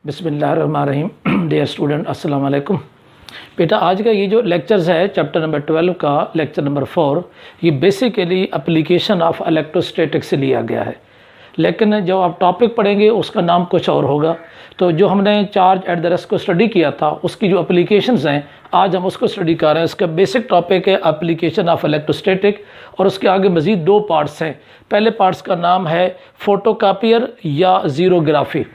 बिस्मिल्लाहिर्रहमानिर्रहीम। Dear student, अस्सलाम वालेकुम। बेटा, आज का ये जो लेक्चर्स है चैप्टर नंबर 12 का लेक्चर नंबर 4, ये बेसिकली एप्लीकेशन ऑफ इलेक्ट्रोस्टैटिक्स से लिया गया है, लेकिन जब आप टॉपिक पढ़ेंगे उसका नाम कुछ और होगा। तो जो हमने चार्ज एट द रेस्ट को स्टडी किया था, उसकी जो एप्लीकेशंस हैं आज हम उसको स्टडी कर रहे हैं। इसका बेसिक टॉपिक है एप्लीकेशन ऑफ इलेक्ट्रोस्टैटिक, और उसके आगे मज़ीद दो पार्ट्स हैं। पहले पार्ट्स का नाम है फोटोकॉपियर या ज़ीरोग्राफी।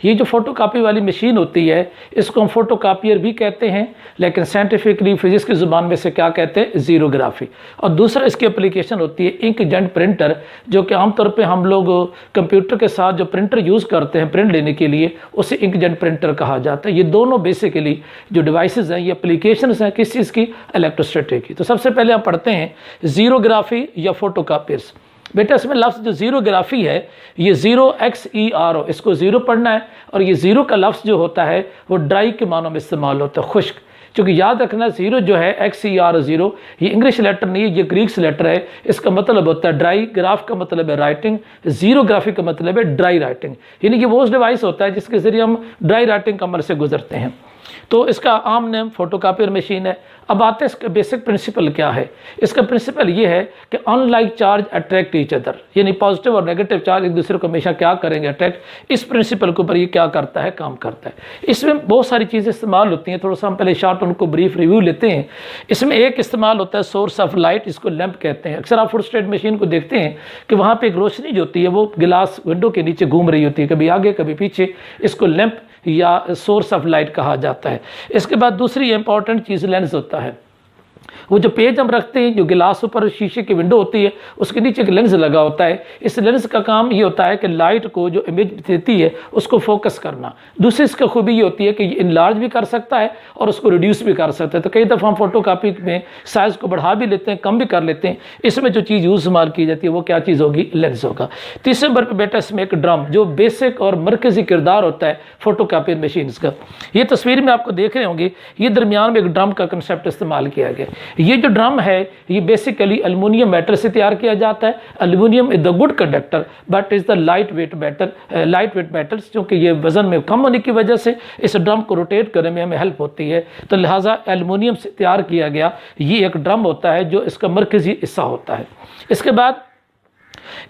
ये जो फ़ोटोकॉपी वाली मशीन होती है इसको हम फोटोकॉपियर भी कहते हैं, लेकिन साइंटिफिकली फिज़िक्स की ज़ुबान में से क्या कहते हैं, ज़ीरोग्राफी। और दूसरा इसकी एप्लीकेशन होती है इंकजेट प्रिंटर, जो कि आमतौर पे हम लोग कंप्यूटर के साथ जो प्रिंटर यूज़ करते हैं प्रिंट लेने के लिए, उसे इंकजेट प्रिंटर कहा जाता है। ये दोनों बेसिकली जो डिवाइसेस हैं, ये एप्लीकेशंस हैं किस चीज़ की, इलेक्ट्रोस्टैटिक की। तो सबसे पहले हम पढ़ते हैं ज़ीरोग्राफी या फोटोकॉपियर्स। बेटा, इसमें लफ्ज़ जो ज़ीरोग्राफी है ये XERO, इसको ज़ीरो पढ़ना है। और ये ज़ीरो का लफ्ज़ जो होता है वो ड्राई के मानों में इस्तेमाल होता है, खुश्क। क्योंकि याद रखना, ज़ीरो जो है XERO ज़ीरो, ये इंग्लिश लेटर नहीं है, ये ग्रीक्स लेटर है। इसका मतलब होता है ड्राई, ग्राफ का मतलब है राइटिंग, ज़ीरोग्राफी का मतलब है ड्राई राइटिंग। यानी कि वो उस डिवाइस होता है जिसके ज़रिए हम ड्राई राइटिंग कमर से गुजरते हैं। तो इसका आम नेम फोटोकॉपियर मशीन है। अब आते हैं इसका बेसिक प्रिंसिपल क्या है। इसका प्रिंसिपल ये है कि unlike charge attract each other, यानी पॉजिटिव और नेगेटिव चार्ज एक दूसरे को हमेशा क्या करेंगे, अट्रैक्ट। इस प्रिंसिपल के ऊपर ये क्या करता है, काम करता है। इसमें बहुत सारी चीज़ें इस्तेमाल होती हैं, थोड़ा सा हम पहले शॉर्ट उनको ब्रीफ रिव्यू लेते हैं। इसमें एक इस्तेमाल होता है सोर्स ऑफ लाइट, इसको लैंप कहते हैं। अक्सर आप फुट स्टेट मशीन को देखते हैं कि वहाँ पर एक रोशनी जो होती है वो गिलास विंडो के नीचे घूम रही होती है, कभी आगे कभी पीछे। इसको लैंप या सोर्स ऑफ लाइट कहा जाता है। इसके बाद दूसरी इंपॉर्टेंट चीज़ लेंस होता है। वो जो पेज हम रखते हैं, जो गिलास ऊपर शीशे की विंडो होती है उसके नीचे एक लेंस लगा होता है। इस लेंस का काम ये होता है कि लाइट को जो इमेज देती है उसको फोकस करना। दूसरी इसका खूबी ये होती है कि ये इनलार्ज भी कर सकता है और उसको रिड्यूस भी कर सकता है। तो कई दफ़ा हम फोटोकॉपी में साइज़ को बढ़ा भी लेते हैं, कम भी कर लेते हैं। इसमें जो चीज़ यूज़ इस्तेमाल की जाती है वो क्या चीज़ होगी, लेंस होगा। तीसरे नंबर पर बेटा इसमें एक ड्रम, जो बेसिक और मरकज़ी किरदार होता है फोटोकॉपियर मशीन्स का। ये तस्वीर में आपको देख रहे होंगे, ये दरमियान में एक ड्रम का कंसेप्ट इस्तेमाल किया गया। ये जो ड्रम है ये बेसिकली एल्युमिनियम मेटल से तैयार किया जाता है। Aluminium is the good conductor but is the light weight metals, क्योंकि ये वजन में कम होने की वजह से इस ड्रम को रोटेट करने में हमें हेल्प होती है। तो लिहाजा एल्युमिनियम से तैयार किया गया ये एक ड्रम होता है जो इसका मरकज़ी हिस्सा होता है। इसके बाद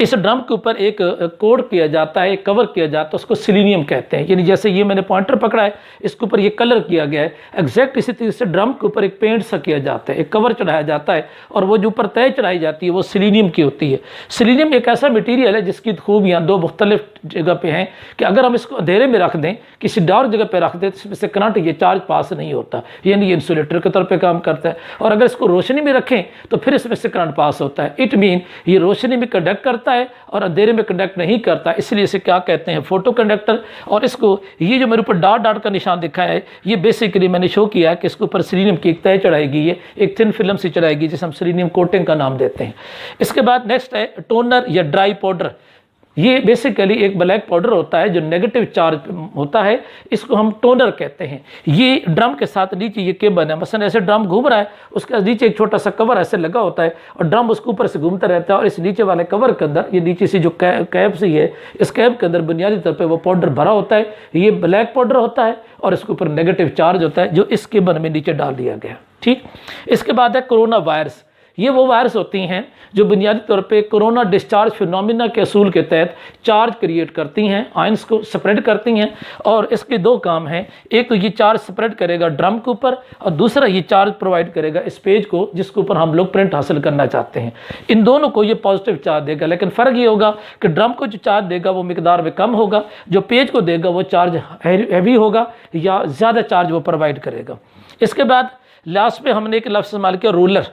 इस ड्रम के ऊपर एक कोड किया जाता है, एक कवर किया जाता है, उसको सिलीनियम कहते हैं। यानी जैसे ये मैंने पॉइंटर पकड़ा है, इसके ऊपर ये कलर किया गया है। एग्जैक्ट इसी तरीके से ड्रम के ऊपर एक पेंट सा किया जाता है, एक कवर चढ़ाया जाता है, और वो जो ऊपर तय चढ़ाई जाती है वो सिलीनियम की होती है। सिलीनियम एक ऐसा मटीरियल है जिसकी खूबियाँ दो मुख्तलिफ जगह पे हैं कि अगर हम इसको अंधेरे में रख दें, किसी डार्क जगह पर रख दें, तो इसमें से करंट ये चार्ज पास नहीं होता, यानी ये इंसुलेटर के तौर पर काम करता है। और अगर इसको रोशनी में रखें तो फिर इसमें से करंट पास होता है। इट मीन ये रोशनी में कंडक्ट करता है और अंधेरे में कंडक्ट नहीं करता, इसलिए इसे क्या कहते हैं, फोटो कंडक्टर। और इसको ये जो मेरे ऊपर डॉट डॉट का निशान दिखा है, ये बेसिकली मैंने शो किया है कि इसके ऊपर सिलीनियम की एक तय चढ़ाई गई है, एक थिन फिल्म सी चढ़ाई गई जिसे हम सिलीनियम कोटिंग का नाम देते हैं। इसके बाद नेक्स्ट है टोनर या ड्राई पाउडर। ये बेसिकली एक ब्लैक पाउडर होता है जो नेगेटिव चार्ज होता है, इसको हम टोनर कहते हैं। ये ड्रम के साथ नीचे ये केबल है, मसलन ऐसे ड्रम घूम रहा है, उसके नीचे एक छोटा सा कवर ऐसे लगा होता है और ड्रम उसके ऊपर से घूमता रहता है। और इस नीचे वाले कवर के अंदर, ये नीचे से जो कैप सी है, इस कैप के अंदर बुनियादी तौर पर वो पाउडर भरा होता है। ये ब्लैक पाउडर होता है और इसके ऊपर नेगेटिव चार्ज होता है जो इस केबल में नीचे डाल दिया गया। ठीक, इसके बाद है कोरोना वायरस। ये वो वायरस होती हैं जो बुनियादी तौर पे कोरोना डिस्चार्ज फिनोमिना के असूल के तहत चार्ज क्रिएट करती हैं, आयंस को स्प्रेड करती हैं। और इसके दो काम हैं, एक तो ये चार्ज स्प्रेड करेगा ड्रम के ऊपर, और दूसरा ये चार्ज प्रोवाइड करेगा इस पेज को जिसके ऊपर हम लोग प्रिंट हासिल करना चाहते हैं। इन दोनों को ये पॉजिटिव चार्ज देगा, लेकिन फ़र्क ये होगा कि ड्रम को जो चार्ज देगा वो मिकदार में कम होगा, जो पेज को देगा वो चार्ज हैवी होगा या ज़्यादा चार्ज वो प्रोवाइड करेगा। इसके बाद लास्ट में हमने एक लफ्ज़ इस्तेमाल किया, रूलर।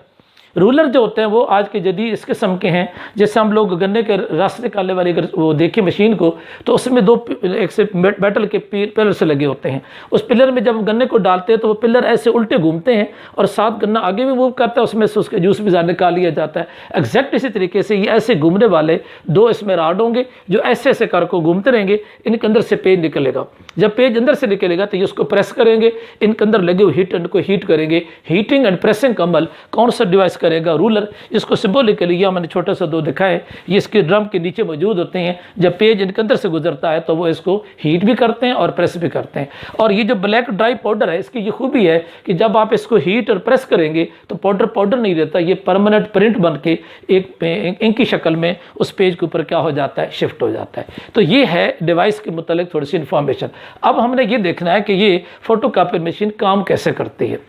रूलर जो होते हैं वो आज के जदीद इस किस्म के हैं, जैसे हम लोग गन्ने के रस निकालने वाली अगर वो देखें मशीन को, तो उसमें दो एक से मेटल के पिलर से लगे होते हैं। उस पिलर में जब गन्ने को डालते हैं तो वो पिलर ऐसे उल्टे घूमते हैं और साथ गन्ना आगे भी मूव करता है, उसमें से उसका जूस भी निकाल लिया जाता है। एग्जैक्ट इसी तरीके से ये ऐसे घूमने वाले दो इसमें राड होंगे जो ऐसे ऐसे कर को घूमते रहेंगे, इनके अंदर से पेज निकलेगा। जब पेज अंदर से निकलेगा तो ये उसको प्रेस करेंगे, इनके अंदर लगे हुए हीट को हीट करेंगे। हीटिंग एंड प्रेसिंग का अमल कौन सा डिवाइस करेगा रूलर, इसको सिंबॉलिकली यह मैंने छोटा सा 2 दिखाए, ये इसके ड्रम के नीचे मौजूद होते हैं। जब पेज इनके अंदर से गुजरता है तो वो इसको हीट भी करते हैं और प्रेस भी करते हैं। और ये जो ब्लैक ड्राई पाउडर है, इसकी ये खूबी है कि जब आप इसको हीट और प्रेस करेंगे तो पाउडर पाउडर नहीं रहता, ये परमानेंट प्रिंट बन के एक इंक की शक्ल में उस पेज के ऊपर क्या हो जाता है, शिफ्ट हो जाता है। तो ये है डिवाइस के मुतालिक थोड़ी सी इन्फॉर्मेशन। अब हमने ये देखना है कि ये फोटोकॉपी मशीन काम कैसे करती है।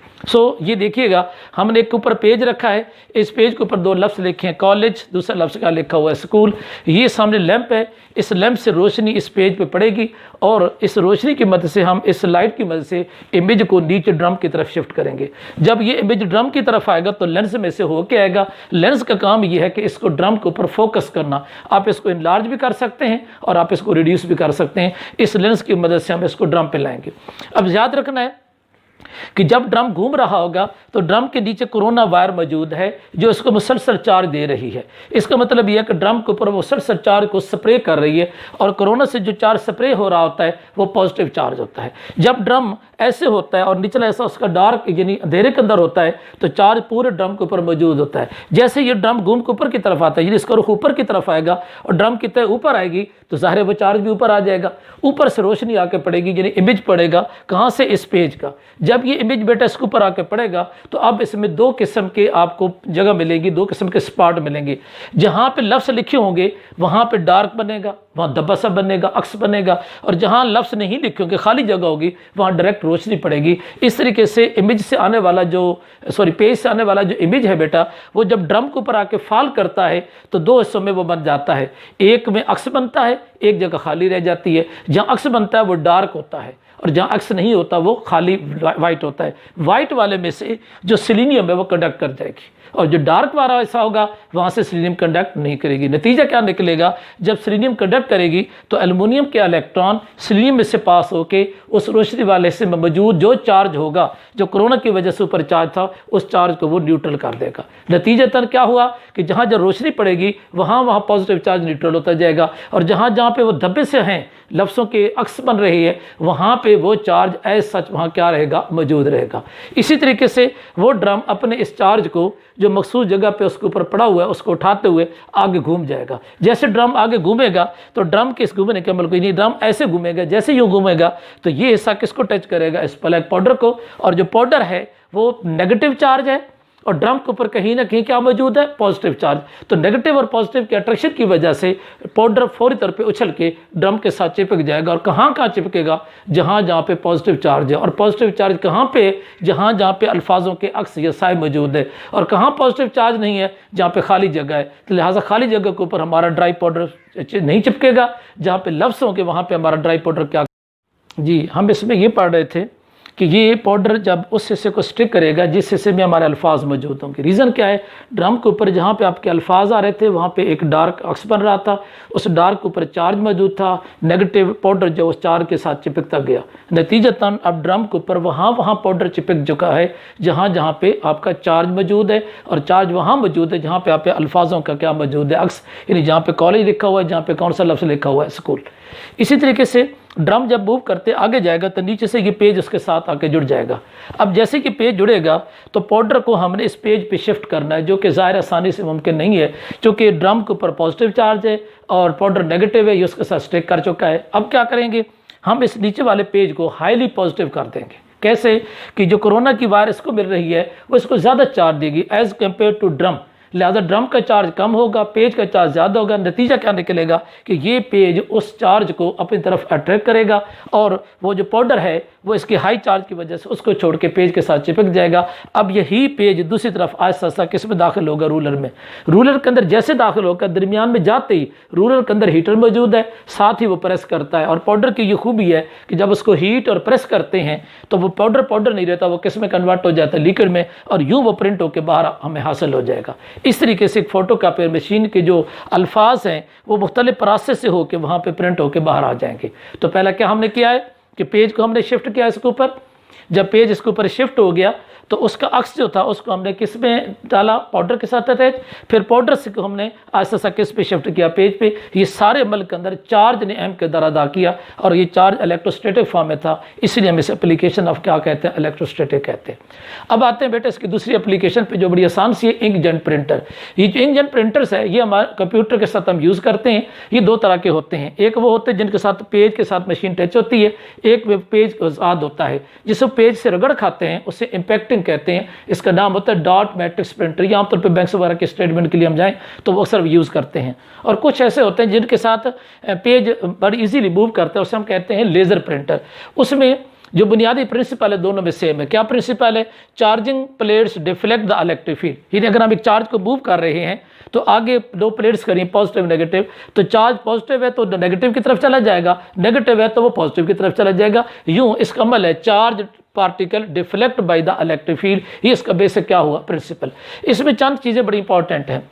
ये देखिएगा, हमने एक ऊपर पेज रखा है, इस पेज के ऊपर 2 लफ्ज़ लिखे हैं, कॉलेज, दूसरा लफ्ज़ का लिखा हुआ है स्कूल। ये सामने लैंप है, इस लैंप से रोशनी इस पेज पे पड़ेगी और इस रोशनी की मदद से हम इस लाइट की मदद से इमेज को नीचे ड्रम की तरफ शिफ्ट करेंगे। जब ये इमेज ड्रम की तरफ आएगा तो लेंस में से होके आएगा। लेंस का काम ये है कि इसको ड्रम के ऊपर फोकस करना। आप इसको इनलार्ज भी कर सकते हैं और आप इसको रिड्यूस भी कर सकते हैं। इस लेंस की मदद से हम इसको ड्रम पे लाएंगे। अब याद रखना है कि जब ड्रम घूम रहा होगा तो ड्रम के नीचे कोरोना वायर मौजूद है जो इसको मुसलसल चार्ज दे रही है। इसका मतलब यह है कि ड्रम के ऊपर वो मुसलसल चार्ज को स्प्रे कर रही है और कोरोना से जो चार्ज स्प्रे हो रहा होता है वो पॉजिटिव चार्ज होता है। जब ड्रम ऐसे होता है और निचला ऐसा उसका डार्क यानी अंधेरे के अंदर होता है तो चार्ज पूरे ड्रम के ऊपर मौजूद होता है। जैसे ये ड्रम घूम के ऊपर की तरफ आता है, यानी इसका रुख ऊपर की तरफ आएगा और ड्रम की तय ऊपर आएगी तो ज़ाहिर है वो चार्ज भी ऊपर आ जाएगा। ऊपर से रोशनी आके पड़ेगी, यानी इमेज पड़ेगा कहाँ से, इस पेज का। जब ये इमेज बेटा इसके ऊपर आके पड़ेगा तो अब इसमें 2 किस्म के आपको जगह मिलेगी, 2 किस्म के स्पॉट मिलेंगे। जहाँ पे लफ्ज़ लिखे होंगे वहाँ पे डार्क बनेगा, वहाँ धब्बा सा बनेगा, अक्स बनेगा, और जहाँ लफ्ज़ नहीं लिखे होंगे, खाली जगह होगी, वहाँ डायरेक्ट रोशनी पड़ेगी। इस तरीके से इमेज से आने वाला पेज से आने वाला जो इमेज है बेटा, वो जब ड्रम के ऊपर आके फॉल करता है तो 2 हिस्सों में वो बन जाता है। एक में अक्स बनता है, एक जगह खाली रह जाती है। जहाँ अक्स बनता है वो डार्क होता है और जहाँ अक्स नहीं होता वो खाली वाइट होता है। वाइट वाले में से जो सिलीनियम है वो कंडक्ट कर जाएगी और जो डार्क वाला ऐसा होगा वहाँ से सिलीनियम कंडक्ट नहीं करेगी। नतीजा क्या निकलेगा, जब सिलीनियम कंडक्ट करेगी तो एल्युमिनियम के इलेक्ट्रॉन सिलीनियम में से पास होके उस रोशनी वाले हिस्से में मौजूद जो चार्ज होगा, जो कोरोना की वजह से ऊपर चार्ज था, उस चार्ज को वो न्यूट्रल कर देगा। नतीजतन क्या हुआ कि जहाँ जहाँ रोशनी पड़ेगी वहाँ पॉजिटिव चार्ज न्यूट्रल होता जाएगा और जहाँ जहाँ पे वो धब्बे से हैं, लफ्ज़ों के अक्स बन रही है, वहाँ पे वो चार्ज एज सच वहाँ क्या रहेगा, मौजूद रहेगा। इसी तरीके से वो ड्रम अपने इस चार्ज को जो मखसूस जगह पे उसके ऊपर पड़ा हुआ है उसको उठाते हुए आगे घूम जाएगा। जैसे ड्रम आगे घूमेगा तो ड्रम के इस घूमने के अमल कोई नहीं, ड्रम ऐसे घूमेगा, जैसे यूँ घूमेगा तो ये हिस्सा किसको टच करेगा, इस ब्लैक पाउडर को। और जो पाउडर है वो नेगेटिव चार्ज है और ड्रम के ऊपर कहीं ना कहीं क्या मौजूद है, पॉजिटिव चार्ज। तो नेगेटिव और पॉजिटिव के अट्रैक्शन की वजह से पाउडर फौरी तौर पे उछल के ड्रम के साथ चिपक जाएगा। और कहाँ कहाँ चिपकेगा, जहाँ जहाँ पे पॉजिटिव चार्ज है। और पॉजिटिव चार्ज कहाँ पे, जहाँ जहाँ पे अल्फाजों के अक्स या साए मौजूद है। और कहाँ पॉजिटिव चार्ज नहीं है, जहाँ पे खाली जगह है। तो लिहाजा खाली जगह के ऊपर हमारा ड्राई पाउडर नहीं चिपकेगा। जहाँ पे लफ्ज़ होंगे वहाँ पे हमारा ड्राई पाउडर क्या। जी, हम इसमें ये पढ़ रहे थे कि ये पाउडर जब उस हिस्से को स्टिक करेगा जिस हिस्से में हमारे अल्फाज मौजूद होंगे। रीज़न क्या है, ड्रम के ऊपर जहाँ पे आपके अल्फाज आ रहे थे वहाँ पे एक डार्क अक्स बन रहा था, उस डार्क के ऊपर चार्ज मौजूद था। नेगेटिव पाउडर जो उस चार्ज के साथ चिपकता गया, नतीजतन अब ड्रम के ऊपर वहाँ पाउडर चिपक चुका है जहाँ जहाँ पे आपका चार्ज मौजूद है। और चार्ज वहाँ मौजूद है जहाँ पे आप अल्फाजों का क्या मौजूद है, अक्स, यानी जहाँ पे कॉलेज लिखा हुआ है, जहाँ पे कौन सा लफ्ज़ लिखा हुआ है, स्कूल। इसी तरीके से ड्रम जब मूव करते आगे जाएगा तो नीचे से ये पेज उसके साथ आके जुड़ जाएगा। अब जैसे कि पेज जुड़ेगा तो पाउडर को हमने इस पेज पे शिफ्ट करना है, जो कि ज़ाहिर आसानी से मुमकिन नहीं है क्योंकि ड्रम के ऊपर पॉजिटिव चार्ज है और पाउडर नेगेटिव है, ये उसके साथ स्टिक कर चुका है। अब क्या करेंगे, हम इस नीचे वाले पेज को हाईली पॉजिटिव कर देंगे। कैसे कि जो कोरोना की वायरस को मिल रही है वो इसको ज़्यादा चार्ज देगी एज़ कम्पेयर टू ड्रम। लिहाजा ड्रम का चार्ज कम होगा, पेज का चार्ज ज़्यादा होगा। नतीजा क्या निकलेगा कि ये पेज उस चार्ज को अपनी तरफ अट्रैक्ट करेगा और वो जो पाउडर है वो इसके हाई चार्ज की वजह से उसको छोड़ के पेज के साथ चिपक जाएगा। अब यही पेज दूसरी तरफ आहिस्ता आहिस्ता किस में दाखिल होगा, रूलर में। रूलर के अंदर जैसे दाखिल होकर दरमियान में जाते ही रूलर के अंदर हीटर मौजूद है, साथ ही वो प्रेस करता है। और पाउडर की ये खूबी है कि जब उसको हीट और प्रेस करते हैं तो वो पाउडर नहीं रहता, वो किस में कन्वर्ट हो जाता है, लिक्विड में, और यूँ वो प्रिंट होकर बाहर हमें हासिल हो जाएगा। इस तरीके से एक फोटोकॉपियर मशीन के जो अल्फाज हैं वो मुख्तलिफ प्रोसेस से होकर वहाँ पे प्रिंट होकर बाहर आ जाएंगे। तो पहला क्या हमने किया है कि पेज को हमने शिफ्ट किया इसके ऊपर, जब पेज इसके ऊपर शिफ्ट हो गया तो उसका अक्स जो था उसको हमने किस में डाला, पाउडर के साथ अटैच, फिर पाउडर से हमने आहिस्ता सा किस पे शिफ्ट किया, पेज पे। ये सारे अमल के अंदर चार्ज ने अहम किरदार अदा किया और ये चार्ज इलेक्ट्रोस्टैटिक फॉर्म में था, इसलिए हम इस एप्लीकेशन ऑफ क्या कहते हैं, इलेक्ट्रोस्टैटिक कहते हैं। अब आते हैं बेटे इसकी दूसरी एप्लीकेशन पे जो बड़ी आसान सी है, इंकजेट प्रिंटर। ये जो इंकजेट प्रिंटर्स है ये हमारे कंप्यूटर के साथ हम यूज़ करते हैं। ये दो तरह के होते हैं, एक वो होते हैं जिनके साथ पेज के साथ मशीन टच होती है, एक पेज आज़ाद होता है जिसको पेज से रगड़ खाते हैं, उससे इम्पैक्टिंग कहते हैं। इसका नाम होता है डॉट मैट्रिक्स प्रिंटर। ये आमतौर पे बैंक्स वगैरह के स्टेटमेंट के लिए हम जाएं तो वो अक्सर यूज़ करते हैं। और कुछ ऐसे होते हैं जिनके साथ पेज बड़ी इजीली मूव करते हैं, उसे हम कहते हैं लेज़र प्रिंटर। उसमें जो बुनियादी प्रिंसिपल है दोनों में सेम है। क्या प्रिंसिपल है? Charging plates deflect the electric field. यानी अगर हम एक चार्ज को मूव कर रहे हैं तो आगे दो प्लेट्स करें पॉजिटिव नेगेटिव, तो चार्ज पॉजिटिव है तो नेगेटिव की तरफ चला जाएगा, नेगेटिव है तो वो पॉजिटिव की तरफ चला जाएगा। यूं इसका अमल है charge particle deflect by the electric field. ये इसका बेसिक क्या हुआ, प्रिंसिपल। इसमें चंद चीज़ें बड़ी इंपॉर्टेंट हैं।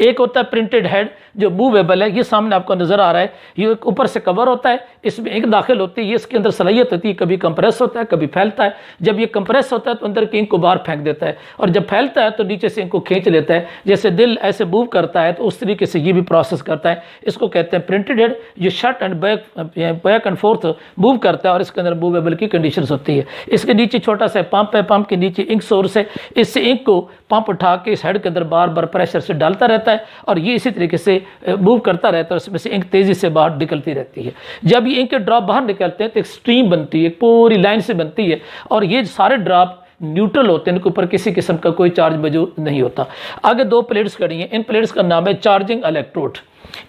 एक होता है प्रिंटेड हेड जो मूवेबल है, ये सामने आपको नजर आ रहा है। ये एक ऊपर से कवर होता है, इसमें इंक दाखिल होती है, ये इसके अंदर सलाहियत होती है, कभी कंप्रेस होता है कभी फैलता है। जब ये कंप्रेस होता है तो अंदर की इंक को बाहर फेंक देता है, और जब फैलता है तो नीचे से इंक को खींच लेता है। जैसे दिल ऐसे मूव करता है तो उस तरीके से ये भी प्रोसेस करता है। इसको कहते हैं प्रिंटेड हेड। ये shut and back and fourth move करता है और इसके अंदर मूवेबल की कंडीशन होती है। इसके नीचे छोटा सा पंप है, पंप के नीचे इंक सोर्स है। इससे इंक को पंप उठा के इस हेड के अंदर बार बार प्रेशर से डालता रहता है और ये इसी तरीके से मूव करता रहता है, उसमें से इंक तेजी से बाहर निकलती रहती है। जब ये इंक के ड्रॉप बाहर निकलते हैं तो एक स्ट्रीम बनती है, पूरी लाइन से बनती है, और ये सारे ड्रॉप न्यूट्रल होते हैं, इनके ऊपर किसी किस्म का कोई चार्ज मौजूद नहीं होता। आगे दो प्लेट्स खड़ी हैं, इन प्लेट्स का नाम है चार्जिंग इलेक्ट्रोड।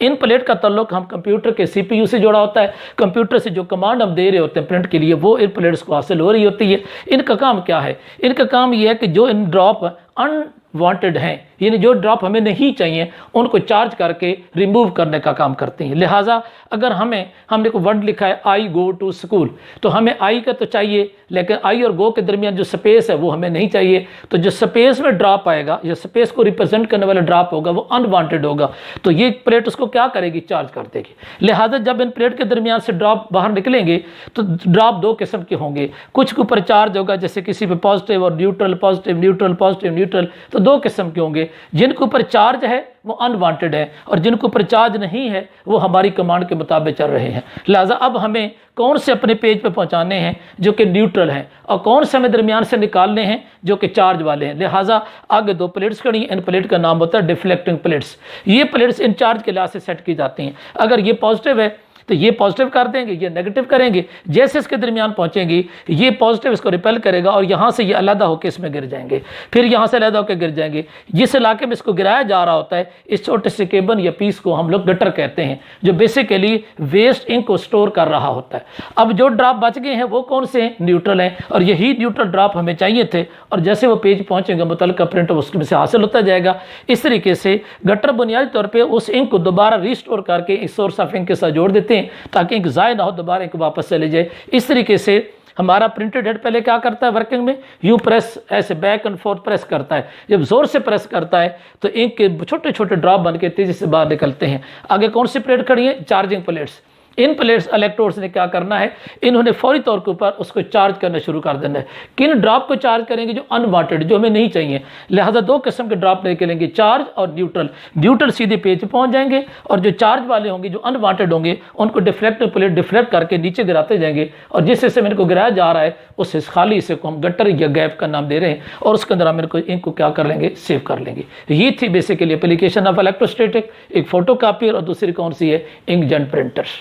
इन प्लेट का ताल्लुक हम कंप्यूटर के सीपीयू से जुड़ा होता है। कंप्यूटर से जो कमांड हम दे रहे होते हैं प्रिंट के लिए वो इन प्लेट्स को हासिल हो रही होती है। इनका काम क्या है? इनका काम ये है कि जो इन ड्रॉप अनवांटेड हैं, यानी जो ड्रॉप हमें नहीं चाहिए, उनको चार्ज करके रिमूव करने का काम करते हैं। लिहाजा अगर हमने कोई वर्ड लिखा है आई गो टू स्कूल, तो हमें आई का तो चाहिए, लेकिन आई और गो के दरमियान जो स्पेस है वो हमें नहीं चाहिए। तो जो स्पेस में ड्रॉप आएगा, जो स्पेस को रिप्रेजेंट करने वाला ड्रॉप होगा वो अनवांटेड होगा, तो ये प्लेट उसको क्या करेगी, चार्ज कर देगी। लिहाजा जब इन प्लेट के दरमियान से ड्रॉप बाहर निकलेंगे तो ड्रॉप दो किस्म के होंगे। कुछ के ऊपर चार्ज होगा, जैसे किसी पे पॉजिटिव और neutral, positive neutral, positive neutral, तो दो किस्म के होंगे। जिनके ऊपर चार्ज है वो अनवांटेड है, और जिनके ऊपर चार्ज नहीं है वो हमारी कमांड के मुताबिक चल रहे हैं। लिहाजा अब हमें कौन से अपने पेज पे पहुंचाने हैं जो कि न्यूट्रल हैं, और कौन से हमें दरमियान से निकालने हैं जो कि चार्ज वाले हैं। लिहाजा आगे दो प्लेट्स खड़ी हैं, इन प्लेट का नाम होता है डिफ्लेक्टिंग प्लेट्स। ये प्लेट्स इन चार्ज के लिहाज से सेट की जाती हैं। अगर ये पॉजिटिव है तो ये पॉजिटिव कर देंगे, ये नेगेटिव करेंगे। जैसे इसके दरमियान पहुंचेंगी ये पॉजिटिव इसको रिपेल करेगा और यहाँ से ये अलग होकर इसमें गिर जाएंगे, फिर यहाँ से अलग होकर गिर जाएंगे। जिस इलाके में इसको गिराया जा रहा होता है, इस छोटे से केबल या पीस को हम लोग गटर कहते हैं, जो बेसिकली वेस्ट इंक को स्टोर कर रहा होता है। अब जो ड्रॉप बच गए हैं वो कौन से हैं, न्यूट्रल हैं, और यही न्यूट्रल ड्रॉप हमें चाहिए थे, और जैसे वो पेज पहुँचेंगे मुतल्लिका प्रिंट उसमें से हासिल होता जाएगा। इस तरीके से गटर बुनियादी तौर पर उस इंक को दोबारा रिस्टोर करके इस सोर्स ऑफ इंक के साथ जोड़ देते हैं ताकि इंक ज़ाय ना हो, दोबारा इंक वापस चले जाए। इस तरीके से हमारा प्रिंटेड हेड पहले क्या करता है वर्किंग में, यू प्रेस, ऐसे बैक एंड फोर्थ प्रेस करता है। जब जोर से प्रेस करता है तो इंक के छोटे छोटे ड्रॉप बन के तेजी से बाहर निकलते हैं। आगे कौन सी प्लेट खड़ी है, चार्जिंग प्लेट्स। इन प्लेट्स इलेक्ट्रोड्स ने क्या करना है, इन्होंने फौरी तौर के ऊपर उसको चार्ज करना शुरू कर देना है। किन ड्रॉप को चार्ज करेंगे, जो अनवांटेड, जो हमें नहीं चाहिए। लिहाजा दो किस्म के ड्रॉप निकलेंगे, चार्ज और न्यूट्रल। न्यूट्रल सीधे पेज पे पहुंच जाएंगे, और जो चार्ज वाले होंगे, जो अनवांटेड होंगे, उनको डिफ्लेक्ट प्लेट डिफ्लेक्ट करके नीचे गिराते जाएंगे, और जिस हिस्से में इनको गिराया जा रहा है उस खाली हिस्से को हम गटर या गैप का नाम दे रहे हैं, और उसके अंदर हम इनको इनको क्या कर लेंगे, सेव कर लेंगे। ये थी बेसिकली एप्लीकेशन ऑफ इलेक्ट्रोस्टैटिक। एक फोटो कापियर और दूसरी कौन सी है, इंकजेट प्रिंटर्स।